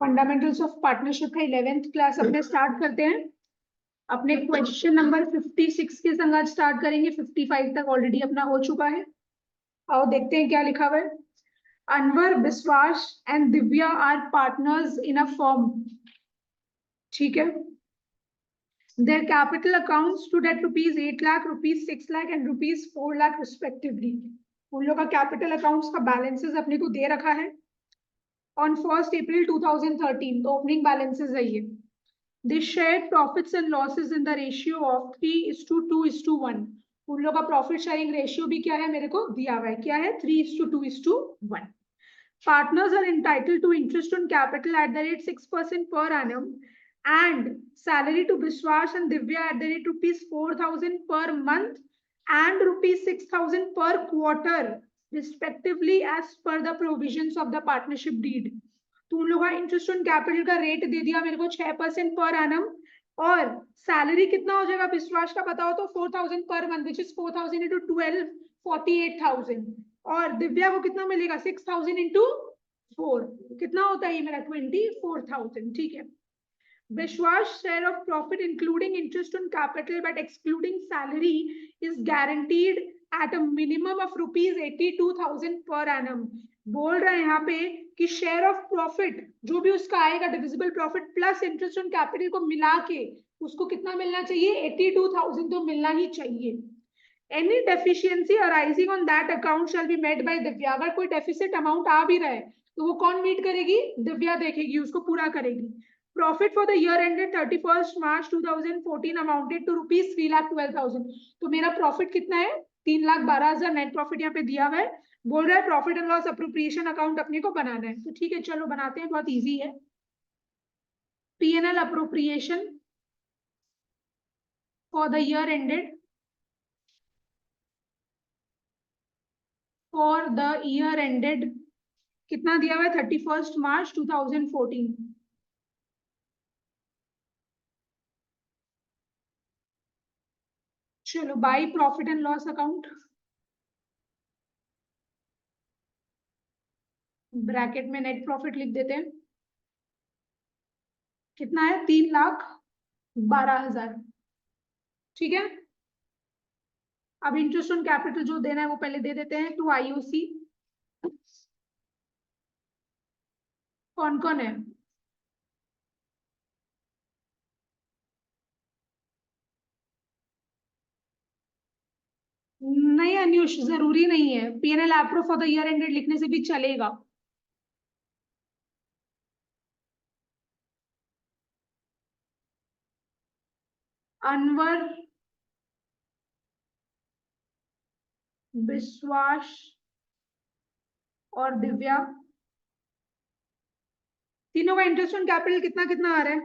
Fundamentals of partnership का 11th class अपने start करते हैं। अपने क्वेश्चन नंबर 56 के संग आज स्टार्ट करेंगे। 55 तक ऑलरेडी अपना हो चुका है। आओ देखते हैं क्या लिखा हुआ है। Anwar, Vishwas and Divya are partners in a firm. ठीक है। Their capital accounts stood at rupees 8 lakh, rupees 6 lakh and rupees 4 lakh respectively. उन लोगों का कैपिटल अकाउंट्स का बैलेंसेस अपने को दे रखा है on 1st April 2013. तो ओपनिंग बैलेंसेस है ये। They shared profits and losses in the ratio of 3:2:1. उन लोगों का प्रॉफिट शेयरिंग रेशियो भी क्या है मेरे को दिया हुआ है, क्या है 3:2:1. Partners are entitled to interest on capital at the rate 6% per annum and salary to Vishwas and Divya at the rate rupees 4,000 per month and rupees 6,000 per quarter respectively as per the provisions of the partnership deed. तो उन लोगों का interest on capital का rate दे दिया मेरे को 6% per annum, और salary कितना हो जाएगा विश्वास का पता हो तो 4,000 per month, which is 4,000 into 12 48,000, और दिव्या को कितना मिलेगा 6,000 into 4 कितना होता है ये मेरा 24,000. ठीक है। Vishwas share of profit including interest on capital but excluding salary is guaranteed at a minimum of rupees 82,000 per annum. बोल रहे हैं यहाँ पे कि शेयर ऑफ प्रॉफिट जो भी उसका आएगा divisible profit plus interest on capital को मिला के उसको कितना मिलना चाहिए 82,000 तो मिलना ही चाहिए. Any deficiency arising on that account shall be met by Divya. अगर कोई डेफिसिट अमाउंट आ भी रहा है तो वो कौन मीट करेगी, दिव्या देखेगी, उसको पूरा करेगी. Profit for the year ended 31st March 2014 amounted to rupees 3,12,000. तो मेरा प्रॉफिट कितना है 3,12,000. नेट प्रॉफिट यहाँ पे दिया हुआ है. बोल रहा है profit and loss appropriation account अपने को बनाना है. तो ठीक है चलो बनाते हैं, बहुत इजी है. P&L appropriation for the year ended कितना दिया हुआ है 31st March 2014. चलो by profit and loss account, bracket में नेट प्रॉफिट लिख देते हैं. कितना है 3,12,000. ठीक है. अब इंटरेस्ट ऑन कैपिटल जो देना है वो पहले दे देते हैं. टू आईओसी कौन कौन है, नहीं अनुष जरूरी नहीं है. P&L appro for the year ended लिखने से भी चलेगा. अनवर, विश्वास और दिव्या तीनों का इंटरेस्ट ऑन कैपिटल कितना कितना आ रहा है.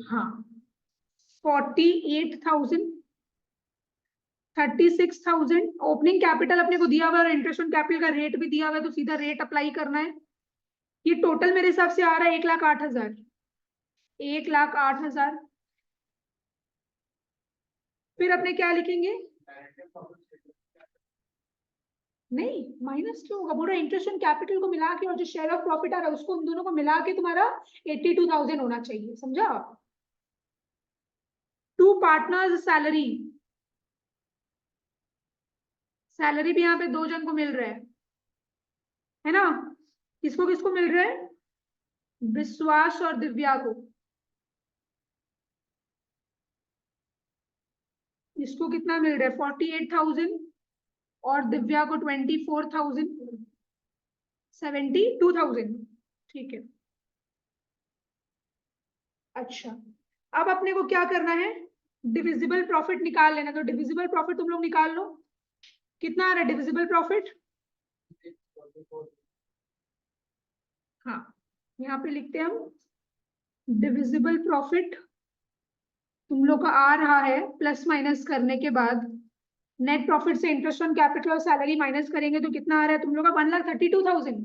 हाँ 48,000, 36,000. ओपनिंग कैपिटल अपने को दिया हुआ है और इंटरेस्ट ऑन कैपिटल का रेट भी दिया हुआ है तो सीधा रेट अप्लाई करना है. ये टोटल मेरे हिसाब से आ रहा है 1,08,000. 1,08,000. फिर अपने क्या लिखेंगे, नहीं माइनस क्यों होगा. बोल रहा इंटरेस्ट ऑन कैपिटल को मिला के और जो शेयर ऑफ प्रॉफिट आ रहा है उसको उन दोनों को मिला के तुम्हारा 82,000 होना चाहिए. समझा. टू पार्टनर्स सैलरी, सैलरी भी यहाँ पे दो जन को मिल रहा है ना. किसको किसको मिल रहा है, विश्वास और दिव्या को. इसको कितना मिल रहा है 48,000 और दिव्या को 24,000, 72,000. ठीक है. अच्छा अब अपने को क्या करना है, डिविजिबल प्रॉफिट निकाल लेना. तो डिविजिबल प्रॉफिट तुम लोग निकाल लो. कितना आ रहा है डिविजिबल प्रॉफिट. हाँ यहाँ पे लिखते हैं हम डिविजिबल प्रॉफिट तुम लोग का आ रहा है प्लस माइनस करने के बाद नेट प्रॉफिट से इंटरेस्ट ऑन कैपिटल और सैलरी माइनस करेंगे तो कितना आ रहा है तुम लोग का 1,32,000.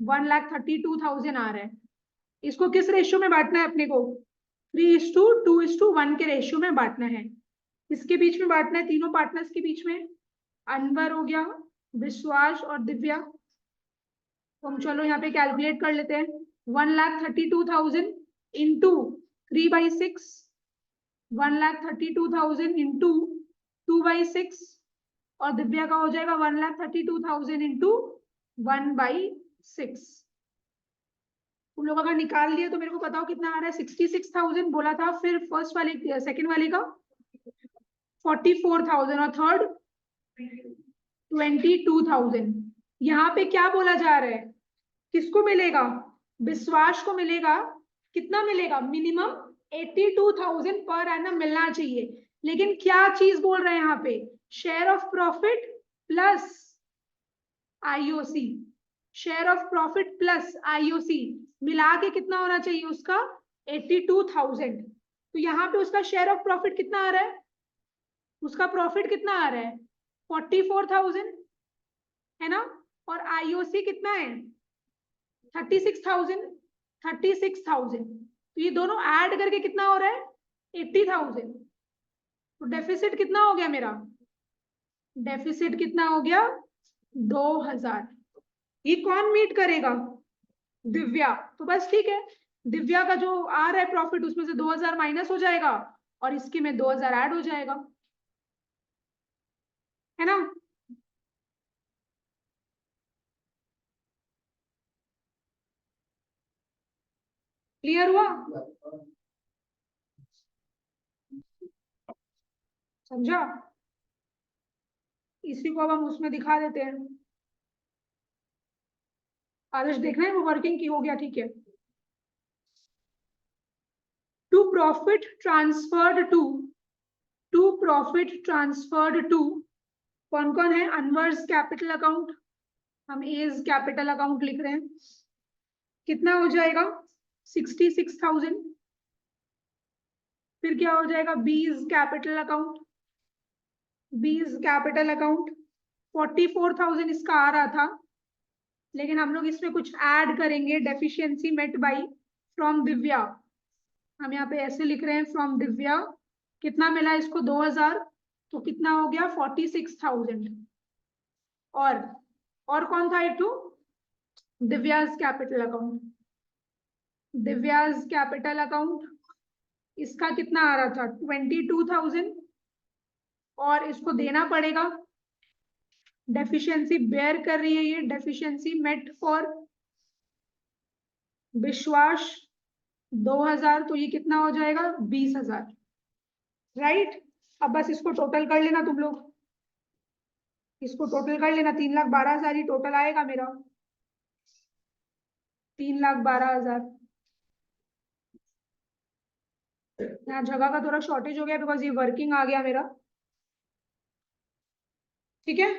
1,32,000 आ रहा है. इसको किस रेशियो में बांटना है अपने को, 3:2:1 के रेशियो में बांटना है. किसके बीच में बांटना है, तीनों पार्टनर्स के बीच में. अनवर हो गया, विश्वास और दिव्या. तो हम चलो यहाँ पे कैलकुलेट कर लेते हैं। 1,32,000 इंटू 3/6, 1,32,000 इंटू 2/6, और दिव्या का हो जाएगा 1,32,000 इंटू 1/6। तुम लोग अगर निकाल लिया तो मेरे को बताओ कितना आ रहा है। 66,000 बोला था, फिर फर्स्ट वाले सेकंड वाले का 44,000 और थर्ड 22,000। यहाँ पे क्या बोला जा रहा है, किसको मिलेगा, विश्वास को मिलेगा। कितना मिलेगा, मिनिमम 82,000 पर एनम मिलना चाहिए। लेकिन क्या चीज बोल रहे हैं यहाँ पे, share of profit plus IOC, share of profit plus IOC मिला के कितना होना चाहिए उसका 82,000। तो यहाँ पे उसका शेयर ऑफ प्रॉफिट कितना आ रहा है, उसका प्रॉफिट कितना आ रहा है 44,000 है ना, और आईओसी कितना है 36,000, 36,000। तो ये दोनों ऐड करके कितना हो रहा है 80,000। तो डेफिसिट कितना हो गया मेरा, डेफिसिट कितना हो गया 2,000। ये कौन मीट करेगा, दिव्या। तो बस ठीक है, दिव्या का जो आ रहा है प्रॉफिट उसमें से 2,000 माइनस हो जाएगा और इसके में 2,000 ऐड हो जाएगा, है ना। क्लियर हुआ, समझा। इसी को अब हम उसमें दिखा देते हैं। आदर्श देखना है वो वर्किंग की हो गया, ठीक है। To profit transferred to profit transferred to, कौन कौन है, अनवर्स कैपिटल अकाउंट, हम एज कैपिटल अकाउंट लिख रहे हैं। कितना हो जाएगा 66,000। फिर क्या हो जाएगा बीज कैपिटल अकाउंट, बीज कैपिटल अकाउंट 44,000 इसका आ रहा था, लेकिन हम लोग इसमें कुछ ऐड करेंगे, deficiency met by from Divya. हम यहाँ पे ऐसे लिख रहे हैं फ्रॉम दिव्या, कितना मिला इसको 2,000, तो कितना हो गया 46,000। और कौन था एक तो Divya's capital account, Divya's capital account इसका कितना आ रहा था 22,000, और इसको देना पड़ेगा, डेफिशिएंसी बेयर कर रही है ये, डेफिशिएंसी मेट फॉर विश्वास 2,000, तो ये कितना हो जाएगा 20,000, राइट। अब बस इसको टोटल कर लेना तुम लोग, इसको टोटल कर लेना, 3,12,000 ही टोटल आएगा मेरा, 3,12,000। यहाँ जगह का थोड़ा शॉर्टेज हो गया बिकॉज ये वर्किंग आ गया मेरा, ठीक है।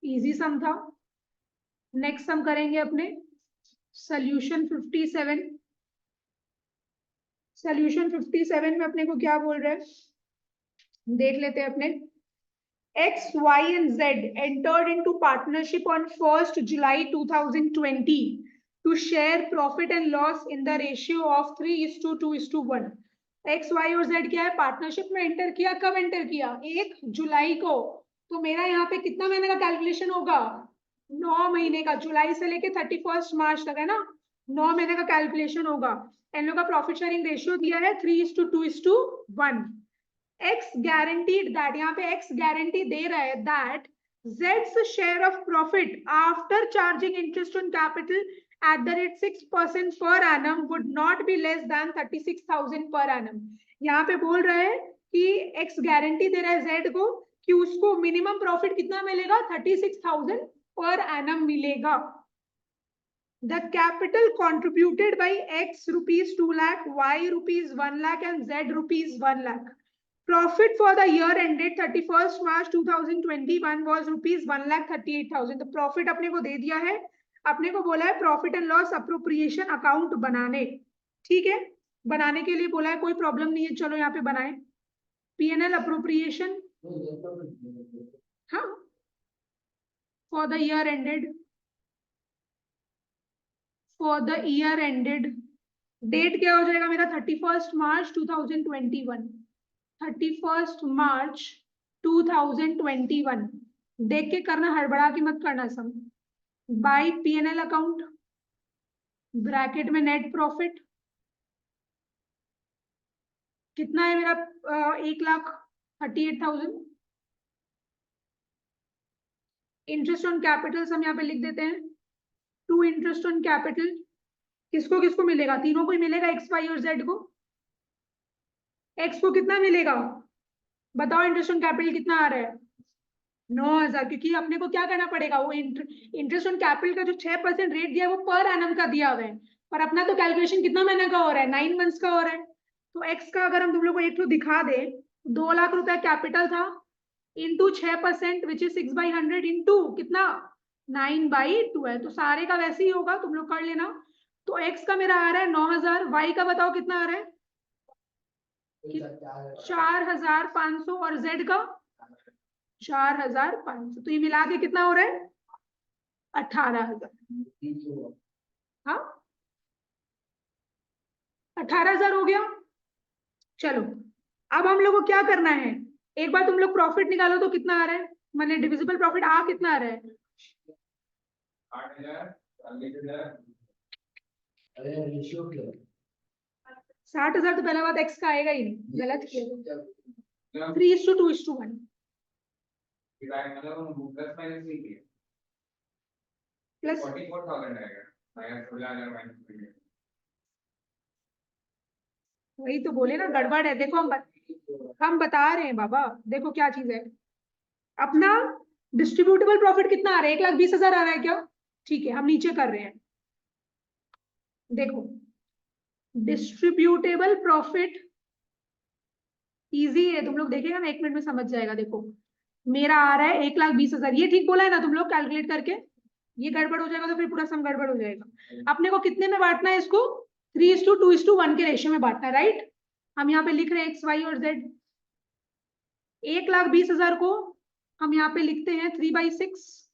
इजी सम था। नेक्स्ट सम करेंगे अपने सोल्यूशन 57। सोल्यूशन 57 में अपने को क्या बोल रहे हैं देख लेते हैं अपने। X, Y and Z entered into partnership on 1st July 2020 to share profit and loss in the ratio of 3:2:1। X, Y और Z क्या है, पार्टनरशिप में एंटर किया, कब एंटर किया 1 जुलाई को। तो मेरा यहाँ पे कितना महीने का कैलकुलेशन होगा 9 महीने का, जुलाई से लेके 31 मार्च तक, है ना, 9 महीने का कैलकुलेशन होगा। इन लोग का प्रॉफिट शेयरिंग रेशियो दिया है 3:2:1। X guaranteed that, यहाँ पे X गारंटी दे रहा है that Z's share of profit after charging interest on capital at the rate 6% per annum would not be less than 36,000 per annum। यहाँ पे बोल रहा है कि X गारंटी दे रहा है Z को कि उसको मिनिमम प्रॉफिट कितना मिलेगा 36,000 पर annum मिलेगा। The capital contributed by X rupees 2 lakh, Y rupees 1 lakh and Z rupees 1 lakh. Profit for the year ended 31st March 2021 was rupees 1,38,000। तो प्रॉफिट अपने को दे दिया है, अपने को बोला है profit and loss appropriation account बनाने, ठीक है। बनाने के लिए बोला है, कोई प्रॉब्लम नहीं है, चलो यहाँ पे बनाए P&L अप्रोप्रिएशन, हाँ, for the year ended, for the year ended, date क्या हो जाएगा मेरा 31st मार्च 2021, 31st मार्च 2021। देख के करना, हड़बड़ा के मत करना सम। बाय P&L अकाउंट, ब्रैकेट में नेट प्रॉफिट कितना है मेरा, 1,38,000। इंटरेस्ट ऑन कैपिटल हम यहाँ पे लिख देते हैं, टू इंटरेस्ट ऑन कैपिटल किसको किसको मिलेगा, तीनों को ही मिलेगा, एक्स वाई और जेड को। एक्स को कितना मिलेगा बताओ, इंटरेस्ट ऑन कैपिटल कितना आ रहा है, 9,000, क्योंकि अपने को क्या करना पड़ेगा, वो इंटरेस्ट ऑन कैपिटल का जो 6% रेट दिया है वो पर एनम का दिया हुआ है, पर अपना तो कैलकुलेशन कितना महीने का हो रहा है, 9 मंथ्स का हो रहा है। तो एक्स का अगर हम तुम लोग को एक तो दिखा दे, 2 लाख रुपया कैपिटल था, इंटू 6% विच इज 6/100 इंटू कितना 9/12, तो सारे का वैसे ही होगा, तुम लोग कर लेना। तो एक्स का मेरा आ रहा है 9,000, वाई का बताओ कितना आ रहा है 4,500, और जेड का 4,500, तो ये मिला के कितना हो रहा है 18,000। हाँ 18,000 हो गया। चलो अब हम लोग को क्या करना है, एक बार तुम लोग प्रॉफिट निकालो तो कितना आ रहा है, मैंने डिविजिबल प्रॉफिट आ कितना आ रहा है 60,000, तो पहला बात एक्स का आएगा ही नहीं, गलत किया, 3:2:1 प्लस वही तो बोले ना गड़बड़ है, देखो हम बता रहे हैं बाबा, देखो क्या चीज है अपना, डिस्ट्रीब्यूटेबल प्रॉफिट कितना आ रहा है, 1,20,000 आ रहा है क्या, ठीक है हम नीचे कर रहे हैं, देखो डिस्ट्रीब्यूटेबल प्रॉफिट इजी है, तुम लोग देखेगा ना 1 मिनट में समझ जाएगा। देखो मेरा आ रहा है 1,20,000, ये ठीक बोला है ना तुम लोग कैलकुलेट करके, ये गड़बड़ हो जाएगा तो फिर पूरा सम गड़बड़ हो जाएगा। अपने को कितने में बांटना है इसको, 3:2:1 के रेशियो में बांटना है, राइट। हम यहाँ पे लिख रहे हैं एक्स वाई और जेड। 1,20,000 को हम यहाँ पे लिखते हैं 3/6,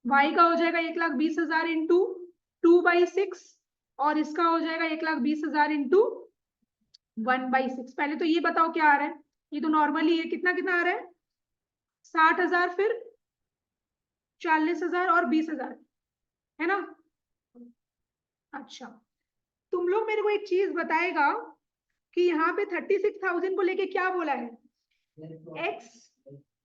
वाई का हो जाएगा 1,20,000 इंटू 2/6, और इसका हो जाएगा 1,20,000 इंटू 1/6। पहले तो ये बताओ क्या आ रहा है, ये तो नॉर्मली है, कितना कितना आ रहा है 60,000, फिर 40,000 और 20,000, है ना। अच्छा तुम लोग मेरे को एक चीज बताएगा कि यहाँ पे 36,000 को लेके क्या बोला है,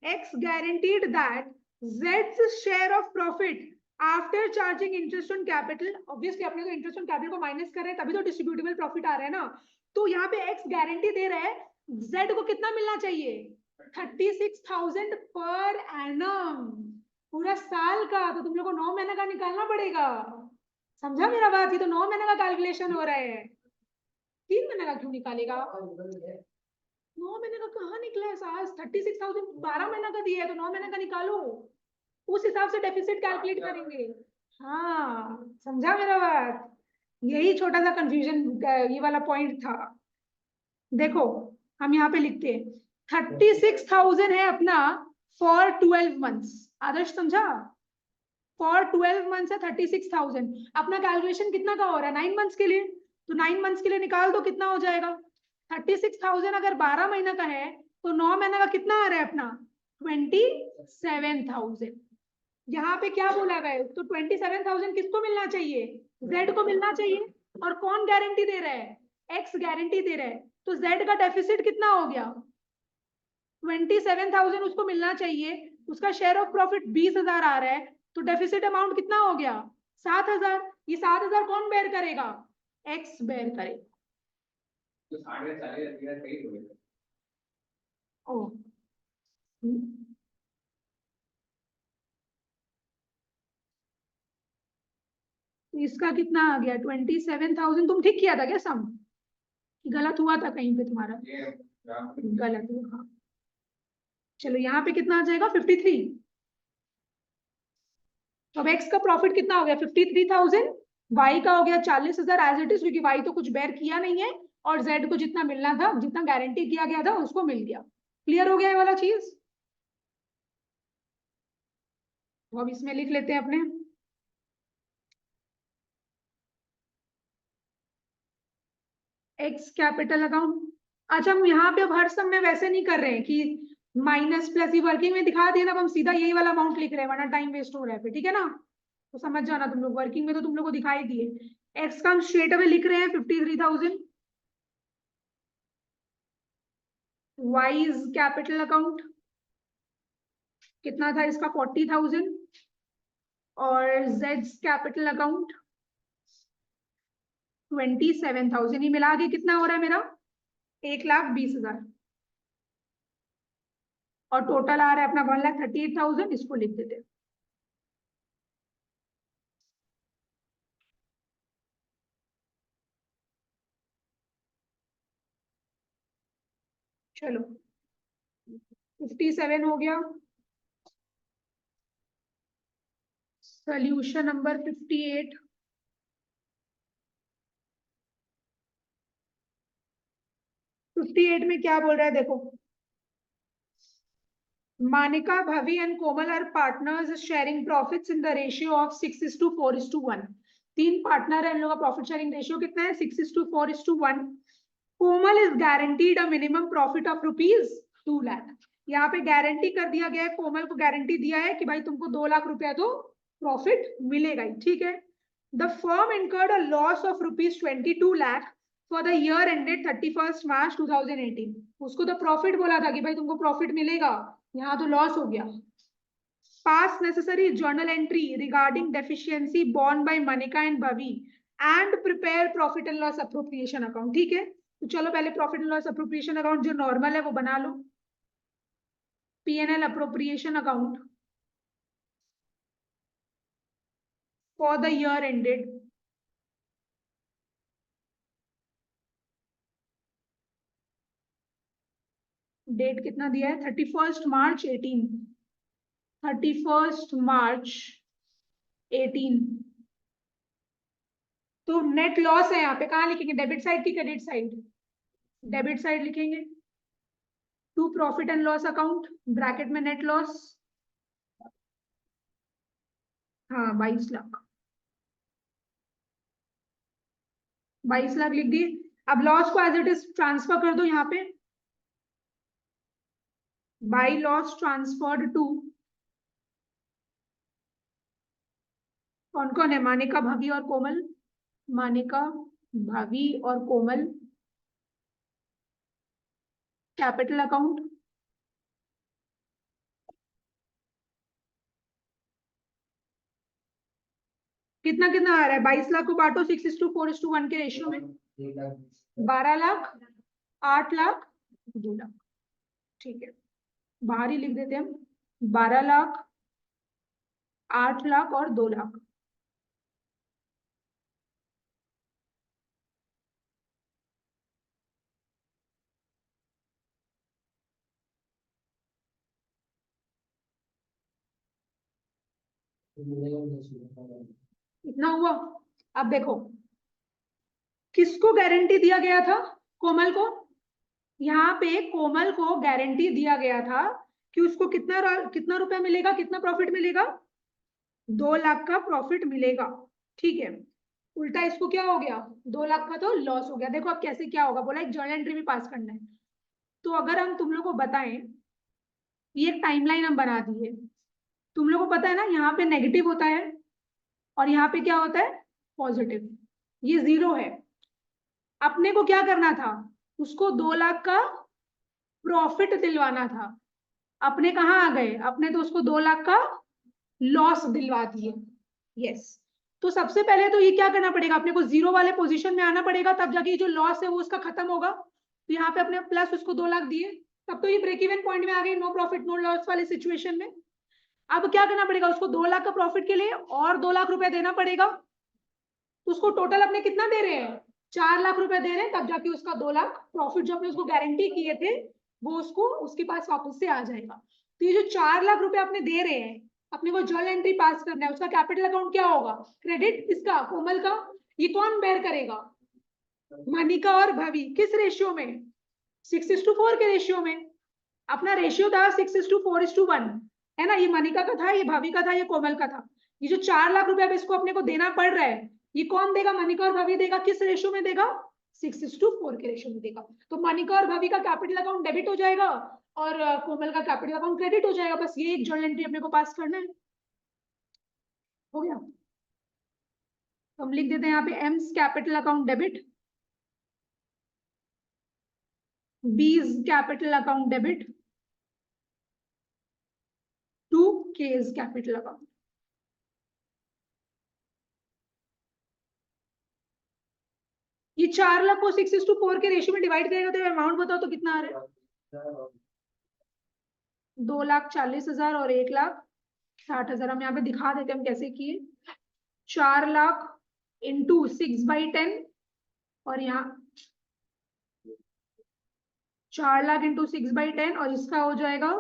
x guaranteed that Z's share of profit after charging interest on capital, obviously अपने तो interest on capital को माइनस कर रहे हैं तभी तो डिस्ट्रीब्यूटेबल प्रॉफिट आ रहा है ना, तो यहाँ पे एक्स गारंटी दे रहा है Z को कितना मिलना चाहिए 36,000 पर एनम, पूरा साल का, तो तुम लोग को 9 महीने का निकालना पड़ेगा, समझा मेरा बात, ये तो 9 महीने का कैलकुलेशन हो रहा है, 3 महीने का क्यों निकालेगा, 9 महीने का कहाँ निकला है साहस, 36,000 12 महीने का दिया है तो 9 महीने का निकालो, उस हिसाब से डेफिसिट कैलकुलेट करेंगे। हाँ समझा मेरा बात, यही छोटा सा कंफ्यूजन ये वाला पॉइंट था। देखो हम यहाँ पे लिखते हैं 36,000 है अपना फॉर 12 मंथ्स, आदर्श समझा, फॉर 12 मंथ्स है 36,000, अपना कैलकुलेशन कितना का हो रहा है 9 मंथ्स के लिए, तो 9 मंथ्स के लिए निकाल दो कितना हो जाएगा 36,000, अगर 12 महीना का है तो 9 महीने का कितना आ रहा है अपना 27,000। यहाँ पे क्या बोला गया है, तो 27,000 किसको मिलना चाहिए, जेड को मिलना चाहिए, और कौन गारंटी दे रहा है, एक्स गारंटी दे रहा है, तो जेड का डेफिसिट कितना हो गया 27,000 उसको मिलना चाहिए, उसका शेयर ऑफ प्रॉफिट 20,000 आ रहा है, तो डेफिसिट अमाउंट कितना हो गया 7,000, ये 7,000 कौन बेयर करेगा, एक्स बेयर करेगा। तो 40,000 ओ इसका कितना आ गया 27,000, तुम ठीक किया था क्या सम, गलत हुआ था कहीं पे तुम्हारा, गलत हुआ हाँ। चलो यहाँ पे कितना आ जाएगा 53, तो अब एक्स का प्रॉफिट कितना हो गया 53,000, वाई का हो गया 40,000 एज इट इज, क्योंकि वाई तो कुछ बेयर किया नहीं है, और जेड को जितना मिलना था, जितना गारंटी किया गया था उसको मिल गया। क्लियर हो गया ये वाला चीज, तो अब इसमें लिख लेते हैं अपने एक्स कैपिटल अकाउंट। अच्छा हम यहाँ पे अब हर सम में वैसे नहीं कर रहे हैं कि माइनस प्लस ही वर्किंग में दिखा दिया ना, अब हम सीधा यही वाला अमाउंट लिख रहे हैं वरना टाइम वेस्ट हो रहा है फिर, ठीक है ना। तो समझ जाना तुम लोग, वर्किंग में तो तुम लोग को दिखाई दिए। एक्स का हम स्ट्रेट अवे लिख रहे हैं 53,000। वाई इज कैपिटल अकाउंट, कितना था इसका 40,000। और जेड कैपिटल अकाउंट 27,000। ये मिला के कितना हो रहा है मेरा 1,20,000। और टोटल आ रहा है अपना 1,38,000। इसको लिख देते हैं। चलो 57 हो गया। Solution number 58। 58 में क्या बोल रहा है देखो। Manika, Bhavi and Komal are partners sharing profits in the ratio of 6:4:1। तीन पार्टनर है, इन लोगों का प्रॉफिट शेयरिंग रेशियो कितना है 6:4:1। Komal is guaranteed a minimum profit of ₹2 lakh. यहाँ पे गारंटी कर दिया गया है, कोमल को गारंटी दिया है कि भाई तुमको 2 लाख रुपया तो प्रॉफिट मिलेगा ही, ठीक है। The firm incurred a loss of ₹22 lakh for the year ended 31 मार्च 2018। उसको तो प्रॉफिट बोला था कि भाई तुमको प्रॉफिट मिलेगा, यहाँ तो लॉस हो गया। पास necessary journal entry regarding deficiency borne by Manika and Bhavi and prepare profit and loss appropriation account। ठीक है, तो चलो पहले profit and loss appropriation account जो नॉर्मल है वो बना लो। P&L appropriation account for the year ended. Date कितना दिया है 31 मार्च 18। 31 मार्च 18। तो नेट लॉस है यहाँ पे, कहाँ लिखेंगे डेबिट साइड की क्रेडिट साइड। डेबिट साइड लिखेंगे। To profit and loss account bracket में नेट लॉस, हाँ 22 लाख। 22 लाख लिख दिए। अब लॉस को एज इट इज ट्रांसफर कर दो यहाँ पे। बाई लॉस ट्रांसफर्ड टू, कौन कौन है मानिका, भवी और कोमल। मानिका, भवी और कोमल। कैपिटल अकाउंट कितना कितना आ रहा है 22 लाख को बांटो 6:4:1 के रेशियो में। 12 लाख, 8 लाख, 2 लाख। ठीक है, बाहर ही लिख देते हैं हम 12 लाख, 8 लाख और 2 लाख। इतना हुआ। अब देखो किसको गारंटी दिया गया था, कोमल को। यहाँ पे कोमल को गारंटी दिया गया था कि उसको कितना कितना रुपया मिलेगा, कितना प्रॉफिट मिलेगा 2 लाख का प्रॉफिट मिलेगा, ठीक है। उल्टा इसको क्या हो गया 2 लाख का तो लॉस हो गया। देखो अब कैसे क्या होगा, बोला एक जर्नल एंट्री भी पास करना है। तो अगर हम तुम लोग को बताएं, ये एक टाइमलाइन हम बना दी है। तुम लोग को पता है ना यहाँ पे नेगेटिव होता है और यहाँ पे क्या होता है पॉजिटिव, ये 0 है। अपने को क्या करना था, उसको 2 लाख का प्रॉफिट दिलवाना था। अपने कहाँ आ गए, अपने तो उसको 2 लाख का लॉस दिलवा दिए। यस, तो सबसे पहले तो ये क्या करना पड़ेगा, अपने को 0 वाले पोजीशन में आना पड़ेगा, तब जाके जो लॉस है वो उसका खत्म होगा। तो यहाँ पे अपने प्लस उसको 2 लाख दिए, तब तो ये ब्रेक इवन पॉइंट में आ गई, नो प्रॉफिट नो लॉस वाले सिचुएशन में। अब क्या करना पड़ेगा, उसको 2 लाख का प्रॉफिट के लिए और 2 लाख रुपया देना पड़ेगा। तो उसको टोटल अपने कितना दे रहे हैं 4 लाख रुपया दे रहे हैं, तब जाके उसका 2 लाख प्रॉफिट जो अपने उसको गारंटी किए थे वो उसको उसके पास वापस से आ जाएगा। तो ये जो 4 लाख रुपया अपने दे रहे हैं, अपने को जर्नल एंट्री पास करना है, उसका कैपिटल अकाउंट क्या होगा क्रेडिट किसका, कोमल का। ये कौन बेयर करेगा, मनिका और भवी। किस रेशियो में 6:4 के रेशियो में। अपना रेशियो था 6:4:1 है ना, ये मनिका का था, ये भाभी का था, ये कोमल का था। ये जो 4 लाख रुपया इसको अपने को देना पड़ रहा है, ये कौन देगा, मनिका और भाभी देगा। किस रेशियो में देगा 6:4 के रेशियो में देगा। तो मनिका और भवी का कैपिटल अकाउंट डेबिट हो जाएगा और कोमल का कैपिटल अकाउंट क्रेडिट हो जाएगा। बस ये एक जर्नल एंट्री अपने को पास करना है। हो गया। तो हम लिख देते हैं यहाँ पे M's capital account debit, B's capital account debit to K's capital account. ये 4 लाख को 6:4 के रेशियो में डिवाइड करेगा तो अमाउंट बताओ तो कितना आ रहा है? 2,40,000 और 1,60,000। हम यहाँ पे दिखा देते हैं हम कैसे किए। 4 लाख इंटू 6/10 और यहाँ 4 लाख इंटू 6/10 और इसका हो जाएगा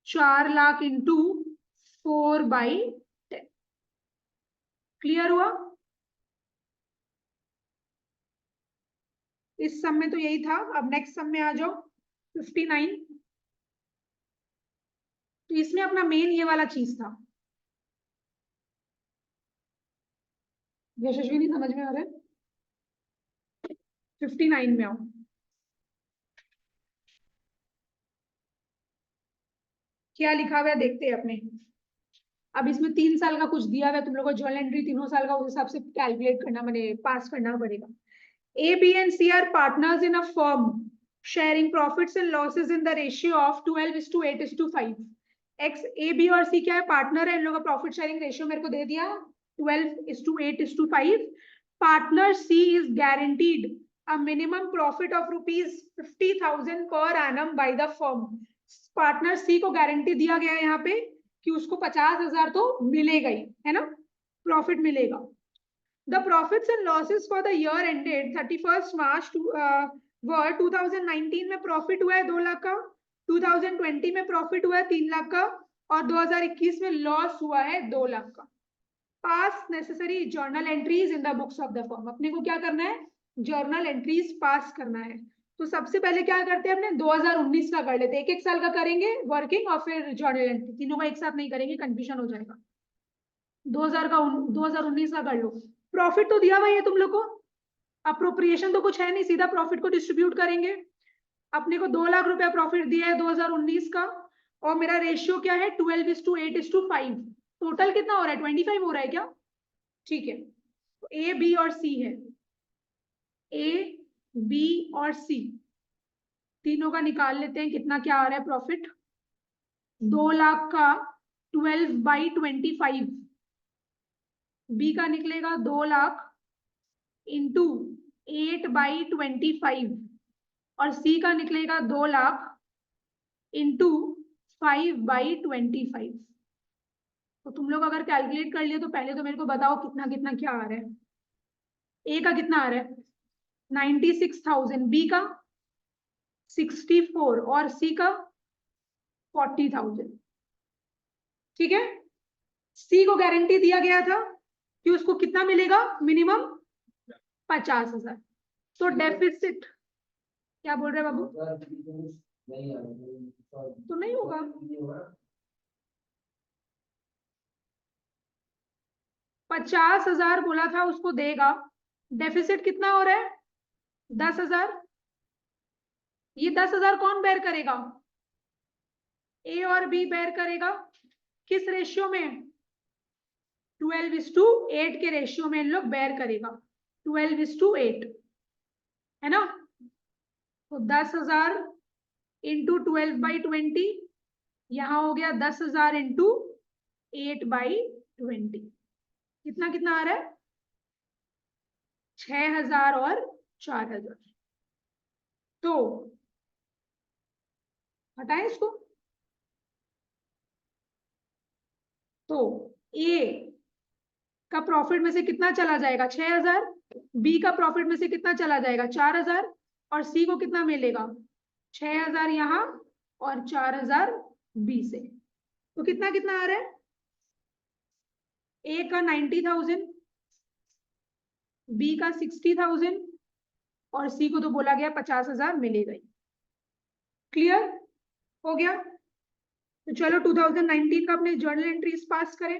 4 लाख इंटू 4/10। क्लियर हुआ? इस सम में तो यही था। अब नेक्स्ट सम में आ जाओ 59। तो इसमें अपना मेन ये वाला चीज था। यशस्वी नहीं समझ में आ रहा है? 59 में आओ। क्या लिखा हुआ है देखते हैं अपने। अब इसमें 3 साल का कुछ दिया हुआ है तुम लोगों को जर्नल एंट्री तीनों साल का, उस हिसाब से कैलकुलेट करना, मैंने पास करना पड़ेगा। A, B and C are partners in a firm sharing profits and losses in the ratio of 12:8:5। X, A, B और C क्या है? पार्टनर है। इन लोगों का प्रॉफिट शेयरिंग रेशियो मेरे को दे दिया 12:8:5। Partner C is guaranteed a minimum profit of ₹50,000 per annum by the firm। Partner C को गारंटी दिया गया है यहाँ पे कि उसको 50,000 तो मिलेगा ही, है ना, प्रॉफिट मिलेगा। The profits and losses for the year ended 31st March were 2019 में प्रॉफिट हुआ है 2 लाख का, 2020 में प्रॉफिट हुआ है 3 लाख का और 2021 में लॉस हुआ है 2 लाख का। पास necessary journal entries in the books of the firm. अपने को क्या करना है? जर्नल एंट्रीज पास करना है। तो सबसे पहले क्या करते हैं अपने 2019 का कर लेते हैं। 1-1 साल का करेंगे वर्किंग और फिर जर्नल एंट्री, तीनों का एक साथ नहीं करेंगे, कंफ्यूजन हो जाएगा। 2019 का कर लो। प्रॉफिट तो दिया भाई है तुम लोग को, अप्रोप्रिएशन तो कुछ है नहीं, सीधा प्रॉफिट को डिस्ट्रीब्यूट करेंगे। अपने को 2 लाख रुपया प्रॉफिट दिया है 2019 का और मेरा रेशियो क्या है? 12:8:5। टोटल कितना हो रहा है? 25 हो रहा है क्या? ठीक है। तो ए, बी और सी है। ए, बी और सी तीनों का निकाल लेते हैं कितना क्या आ रहा है प्रॉफिट। 2 लाख का 12/25, बी का निकलेगा 2 लाख इंटू 8/25 और सी का निकलेगा 2 लाख इंटू 5/25। तो तुम लोग अगर कैलकुलेट कर लिए तो पहले तो मेरे को बताओ कितना कितना क्या आ रहा है। ए का कितना आ रहा है? 96,000, बी का 64 और सी का 40,000। ठीक है। सी को गारंटी दिया गया था कि उसको कितना मिलेगा? मिनिमम 50,000। तो डेफिसिट क्या बोल रहे बाबू? तो नहीं होगा। 50,000 बोला था उसको देगा। डेफिसिट कितना हो रहा है? 10,000। ये 10,000 कौन बेयर करेगा? ए और बी बेयर करेगा। किस रेशियो में? 12:8 के रेशियो में इन लोग बेयर करेगा। 12:8 है ना। तो 10,000 इंटू 12/20, यहां हो गया 10,000 इंटू 8/20। कितना कितना आ रहा है? 6,000 और 4,000। तो हटाएं इसको। तो ए का प्रॉफिट में से कितना चला जाएगा? 6,000। बी का प्रॉफिट में से कितना चला जाएगा? 4,000। और सी को कितना मिलेगा? 6,000 यहाँ और 4,000 बी से। तो कितना कितना आ रहा है? ए का 90,000, बी का 60,000 और सी को तो बोला गया 50,000 मिलेगा ही। क्लियर हो गया? तो चलो 2019 का अपने जर्नल एंट्रीज पास करें।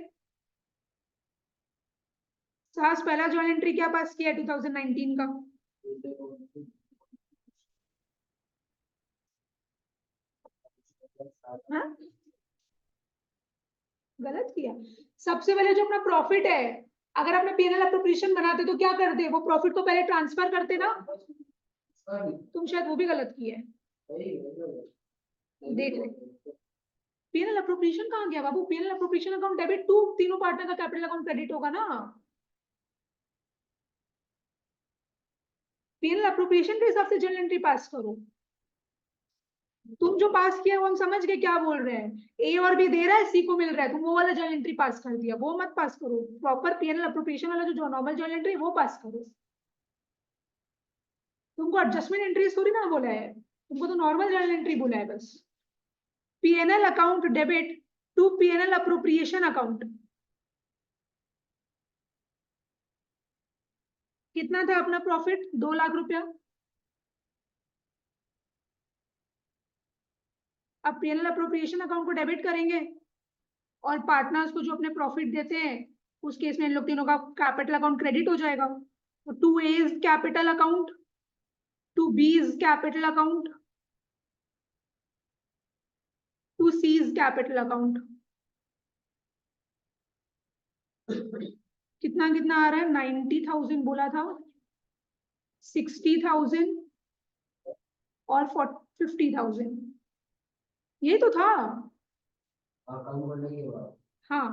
सास पहला जर्नल एंट्री क्या पास किया है 2019 का? हाँ गलत किया। सबसे पहले जो अपना प्रॉफिट है, अगर अपने पीएनएल अप्रोप्रिएशन बनाते तो क्या करते, वो प्रॉफिट को पहले ट्रांसफर करते ना। तुम शायद वो भी गलत किए। देख ले पीएनएल अप्रोप्रिएशन कहाँ गया बाबू, PNL appropriation account debit to तीनों पार्टनर का कैपिटल अकाउंट क्रेडिट होगा ना। पीएनएल अप्रोप्रिएशन के हिसाब से जर्नल एंट्री पास करो। तुम जो पास किया वो हम समझ गए क्या बोल रहे हैं, ए और बी दे रहा है सी को मिल रहा है, तुम वो वाला जर्नल एंट्री पास कर दिया, वो मत पास करो। प्रॉपर पीएनएल अप्रोप्रिएशन वाला जो नॉर्मल जर्नल एंट्री वो पास करो। तुमको एडजस्टमेंट एंट्रीज थोड़ी ना बोला है, तुमको तो नॉर्मल जर्नल एंट्री बोला है बस। PNL account debit to PNL appropriation account. कितना था अपना प्रॉफिट, 2 लाख रुपया। अब पीएनएल अप्रोप्रिएशन अकाउंट को डेबिट करेंगे और पार्टनर्स को जो अपने प्रॉफिट देते हैं उस केस में इन लोग तीनों का कैपिटल अकाउंट क्रेडिट हो जाएगा। तो to A's capital account, to B's capital account, to C's capital account. कितना कितना आ रहा है, 90,000 बोला था, 60,000 और 50,000, ये तो था। हाँ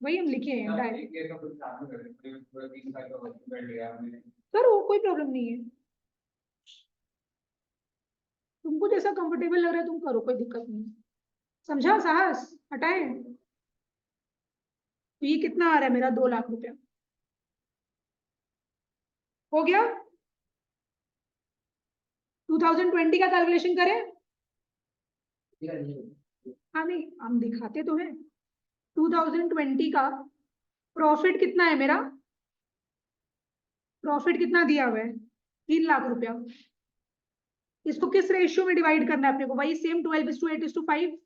वही हम लिखे हैं डायरेक्ट। करो कोई प्रॉब्लम नहीं है, तुमको जैसा कंफर्टेबल लग रहा है तुम करो, कोई दिक्कत नहीं। समझा साहस, हटाएं। तो ये कितना आ रहा है मेरा, 2 लाख रुपया हो गया। 2020 का कैलकुलेशन करें। हाँ नहीं हम दिखाते तो हैं। 2020 का प्रॉफिट कितना है मेरा, प्रॉफिट कितना दिया हुआ है, 3 लाख रुपया। इसको किस रेशियो में डिवाइड करना है अपने को, वही सेम 12:8:5।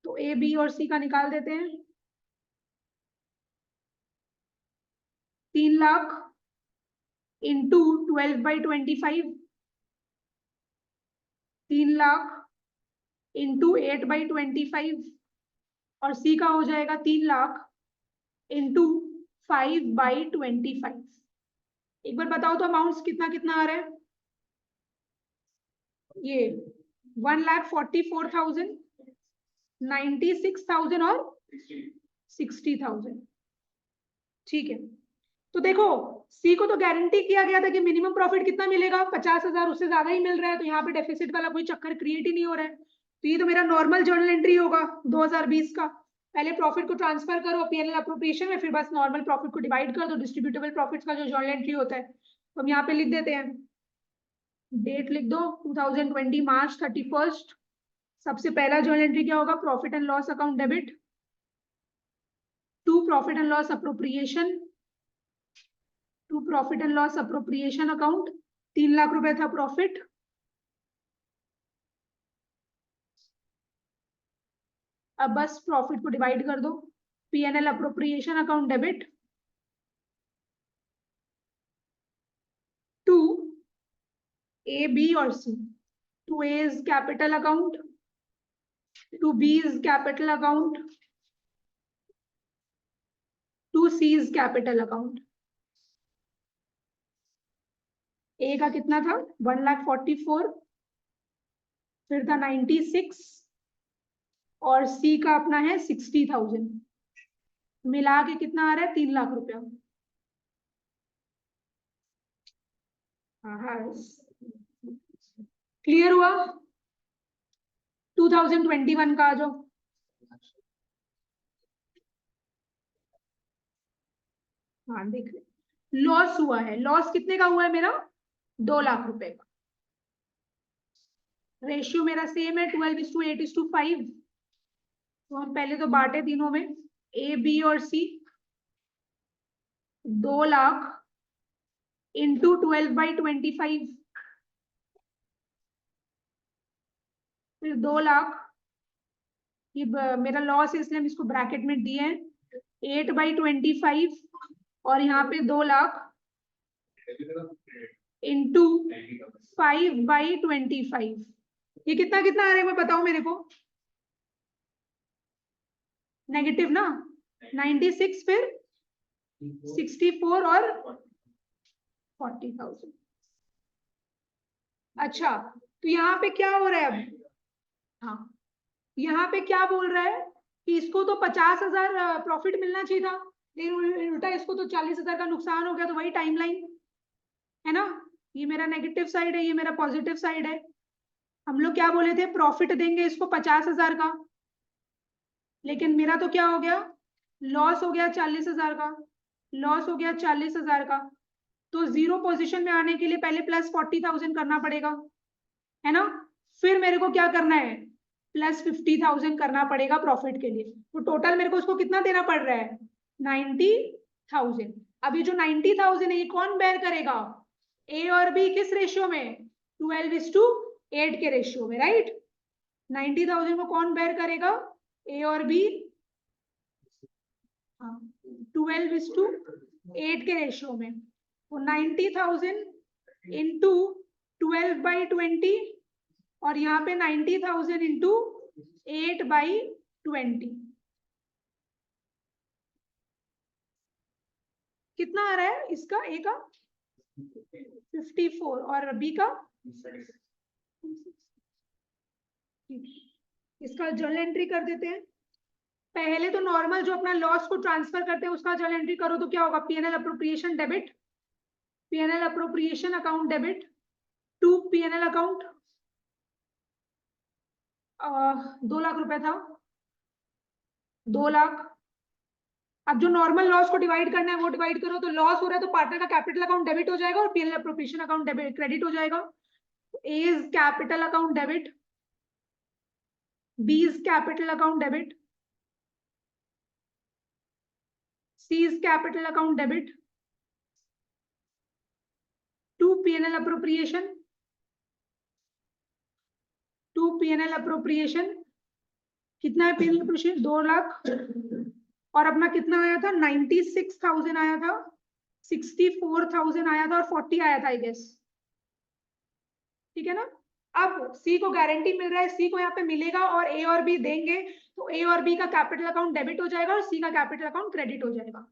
तो ए बी और सी का निकाल देते हैं। 3 लाख इंटू 12/25, 3 लाख इंटू 8/25, और सी का हो जाएगा 3 लाख इंटू 5/25। एक बार बताओ तो अमाउंट कितना कितना आ रहा है, ये 1,44,000, 96,000 और 60,000। ठीक है, तो देखो सी को तो गारंटी किया गया था कि मिनिमम प्रॉफिट कितना मिलेगा, 50,000, उससे ज्यादा ही मिल रहा है, तो यहाँ पे डेफिसिट वाला कोई चक्कर क्रिएट ही नहीं हो रहा है। तो ये तो मेरा नॉर्मल जर्नल एंट्री होगा 2020 का। पहले प्रॉफिट को ट्रांसफर करो पीएनएल अप्रोप्रिएशन में, फिर बस नॉर्मल प्रॉफिट को डिवाइड कर दो डिस्ट्रीब्यूटेबल प्रॉफिट्स का जो जर्नल एंट्री होता है। तो हम यहाँ पे लिख देते हैं, डेट लिख दो 2020 मार्च 31। सबसे पहला जर्नल एंट्री क्या होगा, profit and loss account debit to profit and loss appropriation, to profit and loss appropriation account. 3 lakh रुपए था प्रॉफिट। अब बस प्रॉफिट को डिवाइड कर दो, PNL appropriation account debit to A B और C, to A's capital account, to B's capital account, to C's capital account. A का कितना था 1,44,000, फिर था 96 और सी का अपना है 60,000, मिला के कितना आ रहा है 3 लाख रुपया। हाँ क्लियर हुआ। 2021 का जो हाँ देख ले लॉस हुआ है, लॉस कितने का हुआ है मेरा, 2 लाख रुपए का। रेशियो मेरा सेम है 12:8:5। तो हम पहले तो बांटे तीनों में, ए बी और सी, 2 लाख इंटू 12/25, फिर 2 लाख, ये मेरा लॉस है इसलिए हम इसको ब्रैकेट में दिए हैं, 8/25, और यहाँ पे 2 लाख इंटू 5/25। ये कितना कितना आ रहा है मैं बताओ मेरे को, नेगेटिव ना, 96 फिर 64 और 40,000। अच्छा तो यहाँ पे क्या हो रहा है अब, हाँ यहाँ पे क्या बोल रहा है कि इसको तो 50,000 प्रॉफिट मिलना चाहिए था, लेकिन उल्टा इसको तो 40,000 का नुकसान हो गया। तो वही टाइमलाइन है ना, ये मेरा नेगेटिव साइड है, ये मेरा पॉजिटिव साइड है। हम लोग क्या बोले थे, प्रॉफिट देंगे इसको 50,000 का, लेकिन मेरा तो क्या हो गया, लॉस हो गया 40,000 का, लॉस हो गया 40,000 का। तो जीरो पोजीशन में आने के लिए पहले प्लस 40,000 करना पड़ेगा, है ना। फिर मेरे को क्या करना है, प्लस 50,000 करना पड़ेगा प्रॉफिट के लिए। तो टोटल मेरे को उसको कितना देना पड़ रहा है, 90,000। अभी जो 90,000 है ये कौन बेयर करेगा, ए और बी किस रेशियो में, 12:8 के रेशियो में, राइट। 90,000 को कौन बेयर करेगा, ए और बी, 12:8 के रेशियो में। तो 90,000 इंटू 12/20, और यहाँ पे 90,000 इंटू 8/20, कितना आ रहा है इसका, ए का 54 और बी का, इसका जर्नल एंट्री कर देते हैं। पहले तो नॉर्मल जो अपना लॉस को ट्रांसफर करते हैं उसका जर्नल एंट्री करो, तो क्या होगा, PNL appropriation debit, PNL appropriation account debit to PNL account, 2 lakh रुपए था, 2 लाख। अब जो नॉर्मल लॉस को डिवाइड करना है वो डिवाइड करो, तो लॉस हो रहा है तो पार्टनर का कैपिटल अकाउंट डेबिट हो जाएगा और PNL appropriation account debit credit हो जाएगा। A is capital account debit, B is capital account debit, C is capital account debit to PNL appropriation, to PNL appropriation. कितना है पीएनएल अप्रोप्रिएशन, 2 लाख, और अपना कितना आया था, 96,000 आया था, 64,000 आया था और 40 आया था आई गेस, ठीक है ना। अब सी को गारंटी मिल रहा है, सी को यहाँ पे मिलेगा और ए और बी देंगे, तो ए और बी का कैपिटल अकाउंट डेबिट हो जाएगा और सी का कैपिटल अकाउंट क्रेडिट हो जाएगा।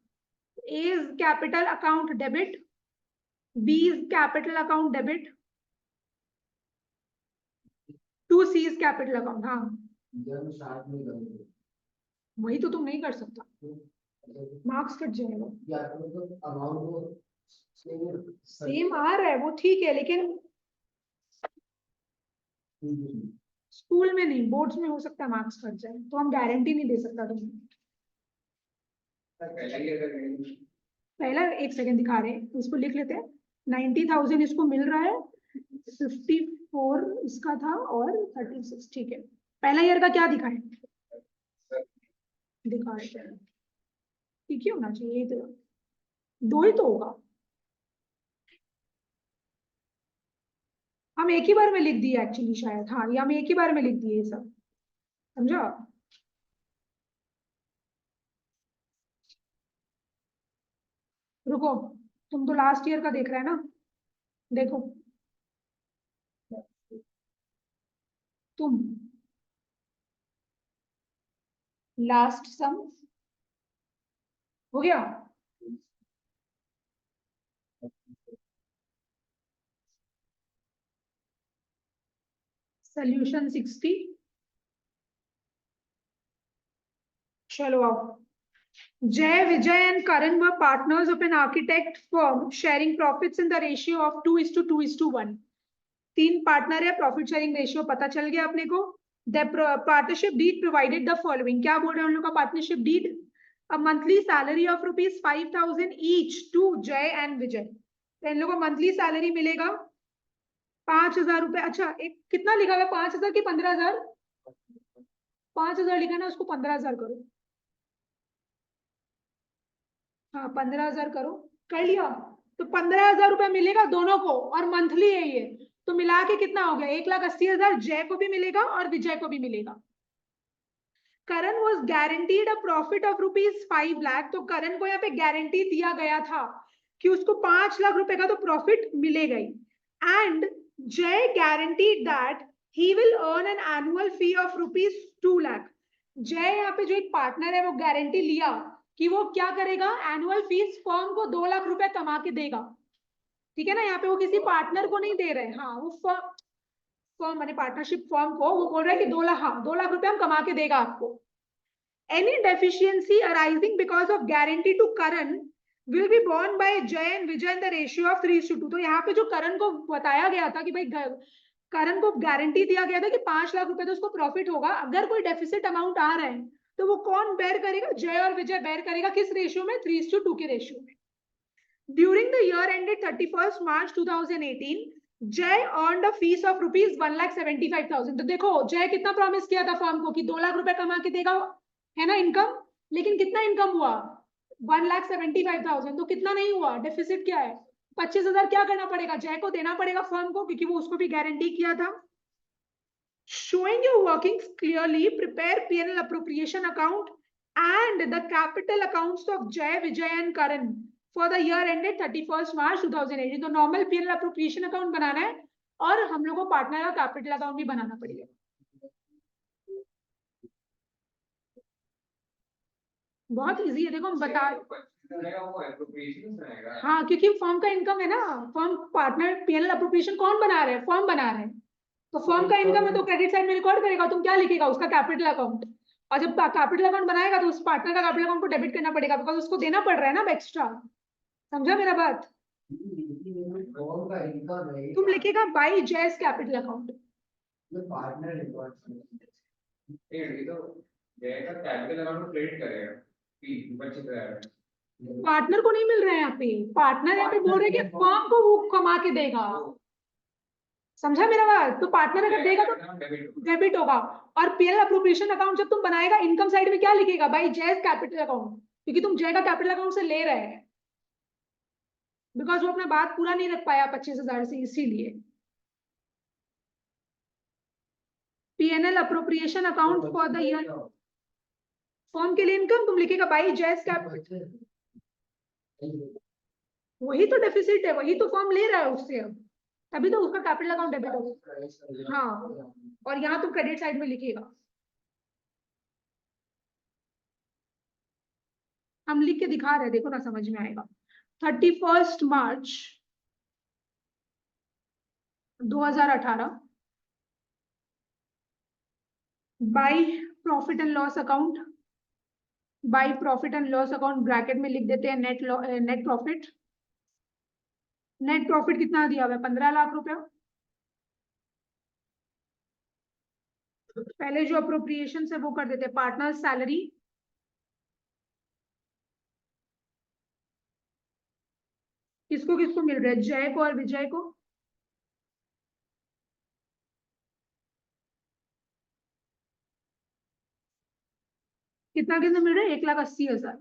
A is capital account debit, B is capital account debit to C is capital account. हाँ वही तो तुम नहीं कर सकता, मार्क्स कट जाएगा। सेम आ रहा है वो ठीक है, लेकिन स्कूल में नहीं, बोर्ड्स में हो सकता है मार्क्स कट जाए, तो हम गारंटी नहीं दे सकता तुम्हें। पहला एक सेकंड दिखा रहे हैं, इसको लिख लेते हैं। 90,000 इसको मिल रहा है, 54 इसका था और 36, ठीक है। पहला ईयर का क्या दिखा है, दिखा रहे हैं, ठीक ही होना चाहिए, तो 2 ही तो होगा। हम एक ही बार में लिख दिए एक्चुअली शायद, हाँ ये हम एक ही बार में लिख दिए ये सब, समझा। रुको, तुम तो लास्ट ईयर का देख रहे हैं ना, देखो तुम लास्ट सम हो गया, सोल्यूशन 60। चलो आओ, Jay, Vijay and Karan were partners of an architect firm sharing profits in the ratio of 2:2:1. 3 partner है, प्रॉफिट शेयरिंग रेशियो पता चल गया अपने को। The partnership deed provided the following, क्या बोल रहे हैं हम लोग का partnership deed, a monthly salary of ₹5,000 each to Jay and Vijay। तो इन लोगों को मंथली सैलरी मिलेगा 5,000 रुपए। अच्छा एक कितना लिखा हुआ है, 5,000 की 15,000, 5,000 लिखा ना, उसको 15,000 करो, हाँ 15,000 करो, कर लिया। तो 15,000 रुपए मिलेगा दोनों को और मंथली है ये, तो मिला के कितना हो गया, 1,80,000 जय को भी मिलेगा और विजय को भी मिलेगा। Karan was guaranteed a profit of ₹5 lakh, तो करण को यहाँ पे गारंटी दिया गया था कि उसको 5 लाख रुपए का तो प्रॉफिट मिलेगा ही। एंड जय guaranteed that he will earn an annual fee of ₹2 lakh. जय यहाँ पे जो एक पार्टनर है वो गारंटी लिया कि वो क्या करेगा, एनुअल फीस फर्म को 2 लाख रुपए कमा के देगा। ठीक है ना, यहाँ पे वो किसी पार्टनर को नहीं दे रहे, हाँ वो फर्म माने पार्टनरशिप फर्म को वो बोल रहा है कि 2 लाख, हाँ 2 लाख रुपए हम कमा के देगा आपको। Any deficiency arising because of guarantee to Karan will be borne by Jay and Vijay in the ratio of 3:2। तो यहाँ पे जो करण को बताया गया था कि भाई करण को गारंटी दिया गया था कि 5 लाख रुपए तो उसको प्रॉफिट होगा, अगर कोई डेफिसिट अमाउंट आ रहा है तो वो कौन बेयर करेगा, जय और विजय बेयर करेगा। किस रेशियो में, 3:2 के रेशियो में। ड्यूरिंग द ईयर एंडेड 31 मार्च 2018 जय अर्नड अ फीस ऑफ ₹1,75,000। तो देखो जय कितना प्रॉमिस किया था फर्म को कि 2 लाख रुपए कमा के देगा, है ना इनकम, लेकिन कितना इनकम हुआ, 1,75,000। तो कितना नहीं हुआ, डेफिसिट क्या है, 25,000 क्या करना पड़ेगा, जय को देना पड़ेगा फर्म को, क्योंकि वो उसको भी गारंटी किया था। Showing your workings clearly, prepare P&L appropriation account and the capital accounts of Jay, Vijay and Karan for the year ended 31st March 2018। तो नॉर्मल P&L appropriation account बनाना है और हम लोग को पार्टनर का कैपिटल अकाउंट भी बनाना पड़ेगा। बहुत इजी है, देखो हम बता, हाँ क्योंकि फर्म का इनकम है ना, फर्म पार्टनर P&L अप्रोप्रिएशन कौन बना रहे हैं, फर्म बना रहे हैं, तो फर्म का इनकम है तो क्रेडिट साइड में रिकॉर्ड करेगा। तुम क्या लिखेगा, उसका कैपिटल अकाउंट, और जब कैपिटल अकाउंट बनाएगा तो उस पार्टनर का कैपिटल अकाउंट को डेबिट करना पड़ेगा, बिकॉज उसको देना पड़ रहा है ना एक्स्ट्रा। समझा मेरा बात, तुम लिखेगा बाई जैस कैपिटल अकाउंट। पार्टनर को नहीं मिल रहा है यहाँ पे, पार्टनर यहाँ पे बोल रहे कि फर्म को वो कमा के देगा। समझा मेरा बात, तो पार्टनर अगर देगा तो डेबिट होगा। और P&L अप्रोप्रिएशन अकाउंट जब तुम बनाएगा इनकम साइड में क्या लिखेगा, बाई जैस कैपिटल अकाउंट, क्योंकि तुम जय का कैपिटल अकाउंट से ले रहे हैं, बिकॉज वो अपना बात पूरा नहीं रख पाया 25,000 से, इसीलिए। P&L appropriation account for the year, firm के लिए इनकम तुम लिखेगा बाई जैस कैपिटल, वही तो डेफिसिट है, वही तो फर्म ले रहा है उससे, अब तभी तो उसका कैपिटल अकाउंट डेबिट होगा। हाँ, और यहाँ तो क्रेडिट साइड में लिखेगा, हम लिख के दिखा रहे हैं, देखो ना समझ में आएगा। 31 मार्च 2018 by profit and loss account, by profit and loss account bracket में लिख देते हैं नेट प्रॉफिट। नेट प्रॉफिट कितना दिया हुआ है, 15 लाख रुपया। पहले जो अप्रोप्रिएशन से वो कर देते हैं, पार्टनर सैलरी, किसको किसको मिल रहा है, जय को और विजय को। कितना कितना मिल रहा है, 1,80,000।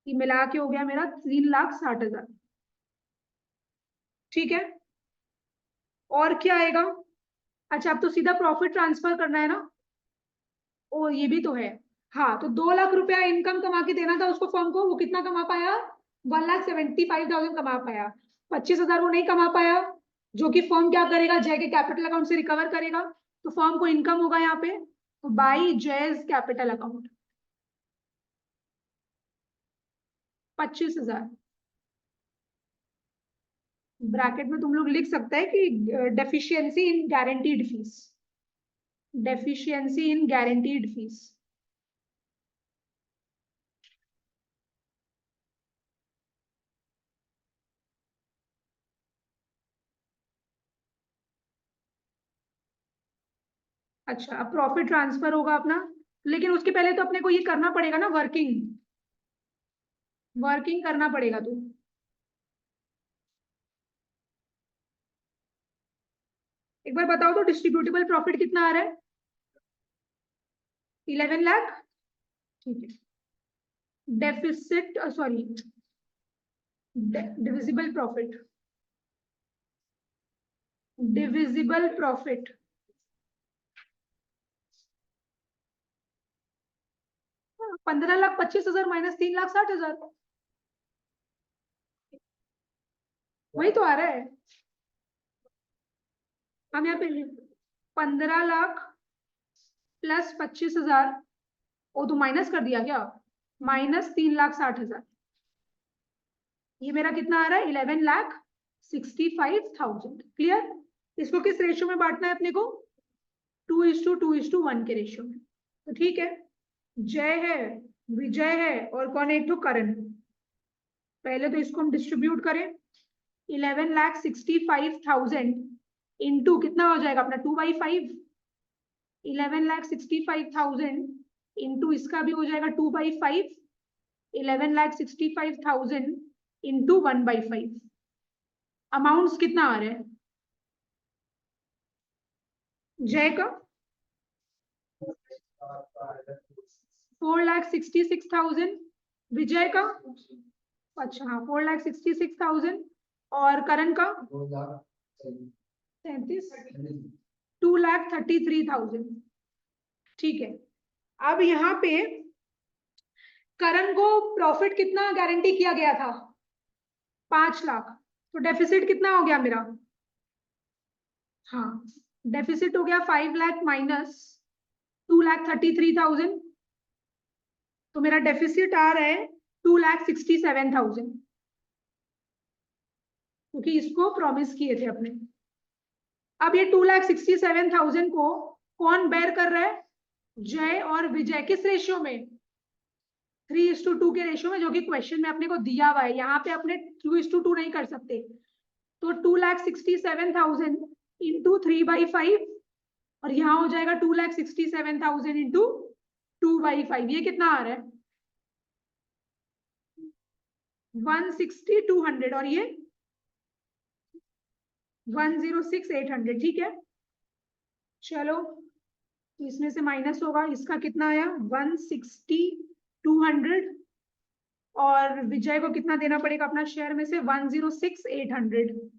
ये मिला के हो गया मेरा 3,60,000। ठीक है, और क्या आएगा, अच्छा अब तो सीधा प्रॉफिट ट्रांसफर करना है ना, ओ ये भी तो है। हाँ, तो 2 लाख रुपया इनकम कमा के देना था उसको फर्म को, वो कितना कमा पाया, 1,75,000 कमा पाया। 25,000 वो नहीं कमा पाया, जो कि फर्म क्या करेगा, जय के कैपिटल अकाउंट से रिकवर करेगा, तो फर्म को इनकम होगा यहाँ पे, तो बाई जयज कैपिटल अकाउंट 25,000। ब्रैकेट में तुम लोग लिख सकते हैं कि deficiency in guaranteed fees, deficiency in guaranteed fees. अच्छा, अब प्रॉफिट ट्रांसफर होगा अपना, लेकिन उसके पहले तो अपने को ये करना पड़ेगा ना, वर्किंग, वर्किंग करना पड़ेगा। तू एक बार बताओ तो, डिस्ट्रीब्यूटेबल प्रॉफिट कितना आ रहा है, 11 लाख। ठीक है, deficit sorry, divisible profit, divisible profit 15,25,000 minus 3,60,000। वही तो आ रहा है। हम यहाँ पे 15 लाख प्लस 25,000, वो तो माइनस कर दिया क्या, माइनस 3,60,000। ये मेरा कितना आ रहा है, 11,65,000। क्लियर। इसको किस रेशियो में बांटना है अपने को, 2:2:1 के रेशियो में। तो ठीक है, जय है, विजय है, और कौन है, एक तो करण। पहले तो इसको हम डिस्ट्रीब्यूट करें। 11,65,000 इंटू कितना हो जाएगा अपना 2/5। 11,65,000 इंटू इसका भी हो जाएगा 2/5। 11,65,000 इंटू 1/5। अमाउंट्स कितना आ रहा है जय का, 4,66,000। विजय का, अच्छा हाँ 4,66,000। और करण का 2,33,000। ठीक है। अब यहाँ पे करण को प्रॉफिट कितना गारंटी किया गया था, 5 लाख। तो डेफिसिट कितना हो गया मेरा, हाँ डेफिसिट हो गया 5 लाख माइनस 2,33,000। तो मेरा डेफिसिट आ रहा है 2,67,000, क्योंकि इसको प्रॉमिस किए थे अपने। अब ये 2,67,000 को कौन बेयर कर रहा है, जय और विजय। किस रेशियो में, 3:2 के रेशियो में, जो कि क्वेश्चन में अपने को दिया हुआ है। यहाँ पे अपने 2:2 नहीं कर सकते। तो 2,67,000 इंटू 3/5, और यहाँ हो जाएगा 2,67,000 इंटू 2/5। ये कितना आ रहा है, 160,200, और ये 106,800। ठीक है, चलो तो इसमें से माइनस होगा, इसका कितना आया 160,200, और विजय को कितना देना पड़ेगा अपना शेयर में से 106,800,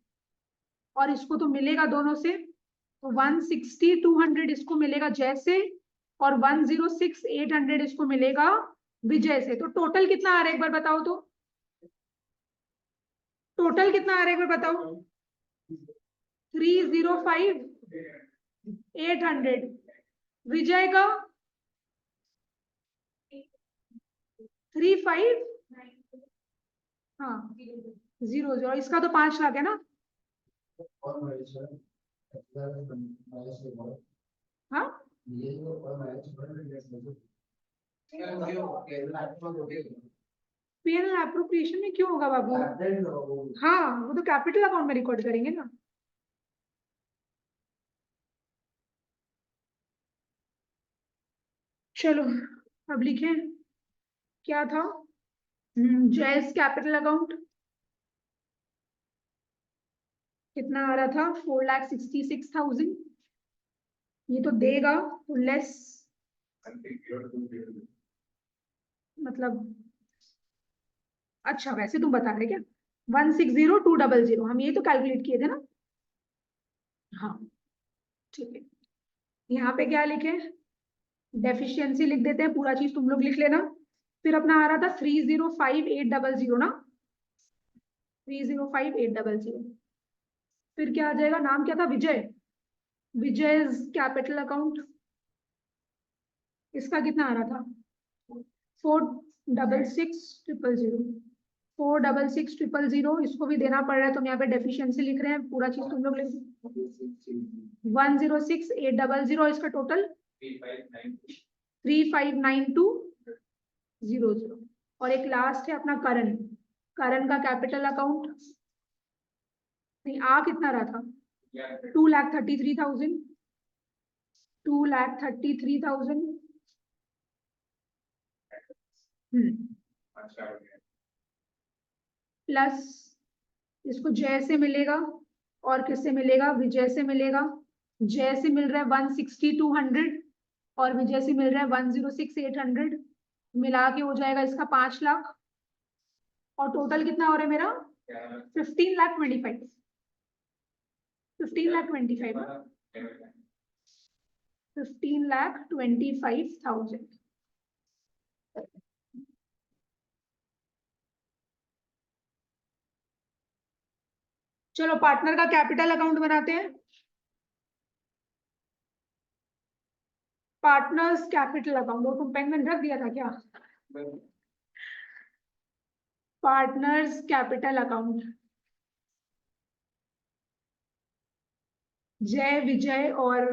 और इसको तो मिलेगा दोनों से, तो 160,200 इसको मिलेगा जय से, और 106,800 इसको मिलेगा विजय से। तो टोटल कितना आ रहा है एक बार बताओ, तो टोटल कितना आ रहा है एक बार बताओ, 305,800। विजय का 35, हाँ 00, इसका तो 5 लाख है ना। हाँ पीएनएल एप्रोप्रिएशन में क्यों होगा बाबू, हाँ वो तो कैपिटल अकाउंट में रिकॉर्ड करेंगे ना। चलो अब लिखें, क्या था, जयस कैपिटल अकाउंट कितना आ रहा था, 4,66,000। ये तो देगा, तो लेस, मतलब अच्छा वैसे तुम बता रहे क्या, 160,200, हम ये तो कैलकुलेट किए थे ना। हाँ ठीक है, यहाँ पे क्या लिखे, डेफिशिएंसी लिख देते हैं, पूरा चीज तुम लोग लिख लेना। फिर अपना आ रहा था 305,800 ना, 305,800। फिर क्या आ जाएगा, नाम क्या था, विजय, विजय कैपिटल अकाउंट, इसका कितना आ रहा था 4,66,000। 4,66,000 इसको भी देना पड़ रहा है, तो हम यहाँ पे डेफिशिएंसी लिख रहे हैं, पूरा चीज तुम लोग लिख 106,800, इसका टोटल 359200। और एक लास्ट है अपना करण, करण का कैपिटल अकाउंट, नहीं आ कितना रहा था, 2,33,000, 2,33,000। प्लस इसको जय से मिलेगा, और किससे मिलेगा, विजय से मिलेगा। जय से मिल रहा है 160,200, और विजय से मिल रहा है 106,800, मिला के हो जाएगा इसका 5 लाख। और टोटल कितना हो रहा है मेरा 15,25,000, 15,25,000, 15,25,000। चलो पार्टनर का कैपिटल अकाउंट बनाते हैं। पार्टनर्स कैपिटल अकाउंट, वो तुम पेन में रख दिया था क्या? पार्टनर्स कैपिटल अकाउंट, जय विजय और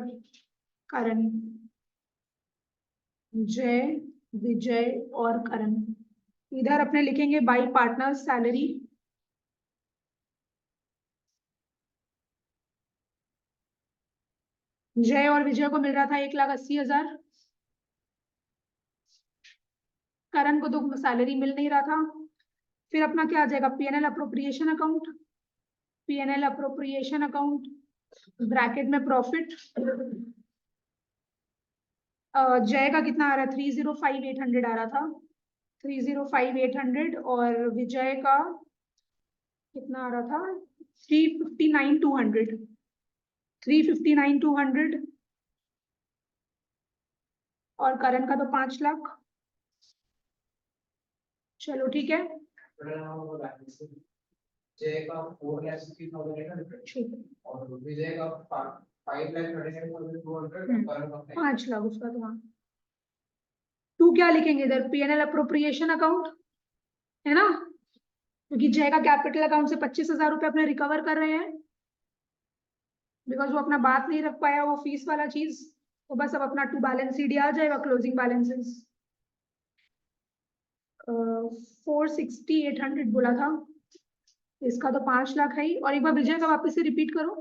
करण, जय विजय और करण। इधर अपने लिखेंगे बाई पार्टनर्स सैलरी। जय और विजय को मिल रहा था 1,80,000। करण को तो सैलरी मिल नहीं रहा था। फिर अपना क्या आ जाएगा, PNL appropriation account. PNL appropriation account bracket में प्रॉफिट। जय का कितना आ रहा है, 305,800 आ रहा था, 305,800। और विजय का कितना आ रहा था, 359,200, 359,200। और करण का तो 5 लाख। चलो ठीक है, जय का 4,60,000 है ना, ठीक है, और विजय का 5,39,200, 5 लाख उसका तो। हाँ, तू क्या लिखेंगे इधर, पीएनएल अप्रोप्रिएशन अकाउंट है ना, क्योंकि जय का कैपिटल अकाउंट से 25,000 रुपये अपने रिकवर कर रहे हैं, बिकॉज वो अपना बात नहीं रख पाया, वो फीस वाला चीज। तो बस अब अपना टू बैलेंस सीडी आ जाएगा, क्लोजिंग बैलेंसेस 460,800 बोला था, इसका तो 5 लाख है ही। और एक बार विजय का वापस से रिपीट करो,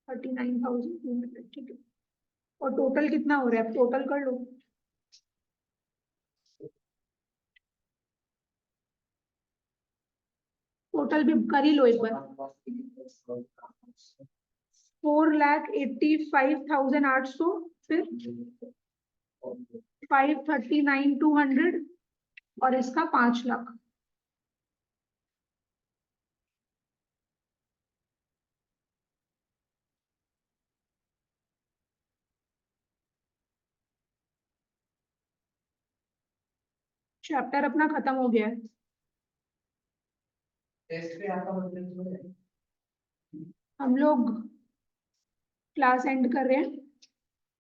39,200, ठीक है। और टोटल कितना हो रहा है, टोटल कर लो। टोटल भी कर ही लो एक बार। 4,85,800, फिर 539,200 और इसका 5 लाख। चैप्टर अपना खत्म हो गया है। टेस्ट पे आपका मतलब हम लोग क्लास एंड कर रहे हैं।